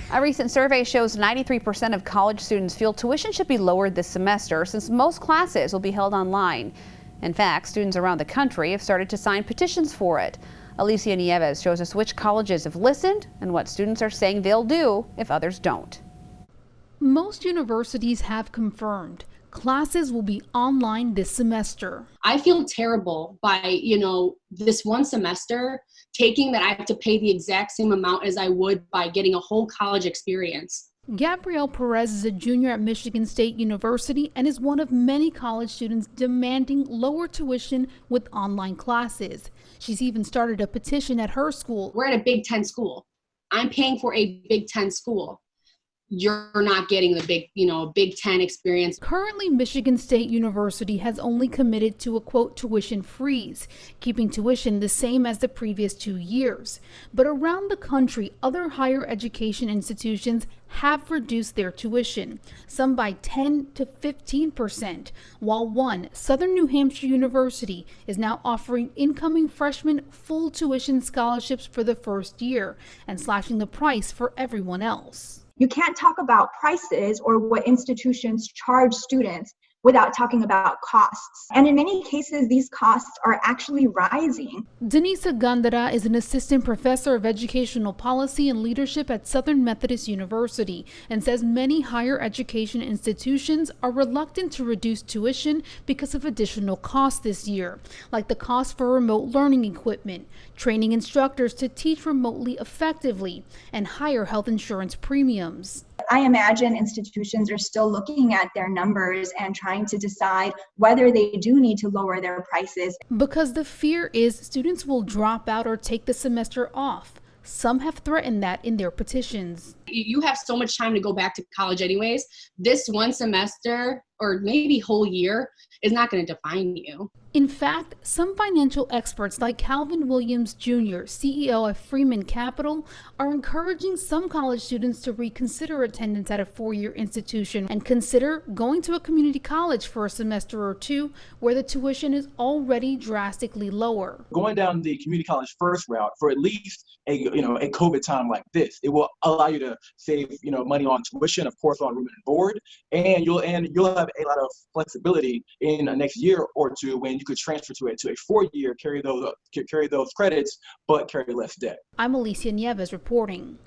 A recent survey shows 93% of college students feel tuition should be lowered this semester since most classes will be held online. In fact, students around the country have started to sign petitions for it. Alicia Nieves shows us which colleges have listened and what students are saying they'll do if others don't. Most universities have confirmed classes will be online this semester. I feel terrible by, this one semester taking that I have to pay the exact same amount as I would by getting a whole college experience. Gabrielle Perez is a junior at Michigan State University and is one of many college students demanding lower tuition with online classes. She's even started a petition at her school. We're at a Big Ten school. I'm paying for a Big Ten school. You're not getting the Big Ten experience. Currently, Michigan State University has only committed to a quote tuition freeze, keeping tuition the same as the previous 2 years. But around the country, other higher education institutions have reduced their tuition, some by 10 to 15%, while one, Southern New Hampshire University, is now offering incoming freshmen full tuition scholarships for the first year and slashing the price for everyone else. You can't talk about prices or what institutions charge students without talking about costs. And in many cases, these costs are actually rising. Denisa Gandara is an assistant professor of educational policy and leadership at Southern Methodist University and says many higher education institutions are reluctant to reduce tuition because of additional costs this year, like the cost for remote learning equipment, training instructors to teach remotely effectively, and higher health insurance premiums. I imagine institutions are still looking at their numbers and trying to decide whether they do need to lower their prices. Because the fear is students will drop out or take the semester off. Some have threatened that in their petitions. You have so much time to go back to college anyways. This one semester or maybe whole year is not going to define you. In fact, some financial experts like Calvin Williams Jr., CEO of Freeman Capital, are encouraging some college students to reconsider attendance at a four-year institution and consider going to a community college for a semester or two where the tuition is already drastically lower. Going down the community college first route for at least a COVID time like this, it will allow you to save money on tuition, of course, on room and board, and you'll have a lot of flexibility in the next year or two when you could transfer to a 4-year, carry those credits, but carry less debt. I'm Alicia Nieves reporting.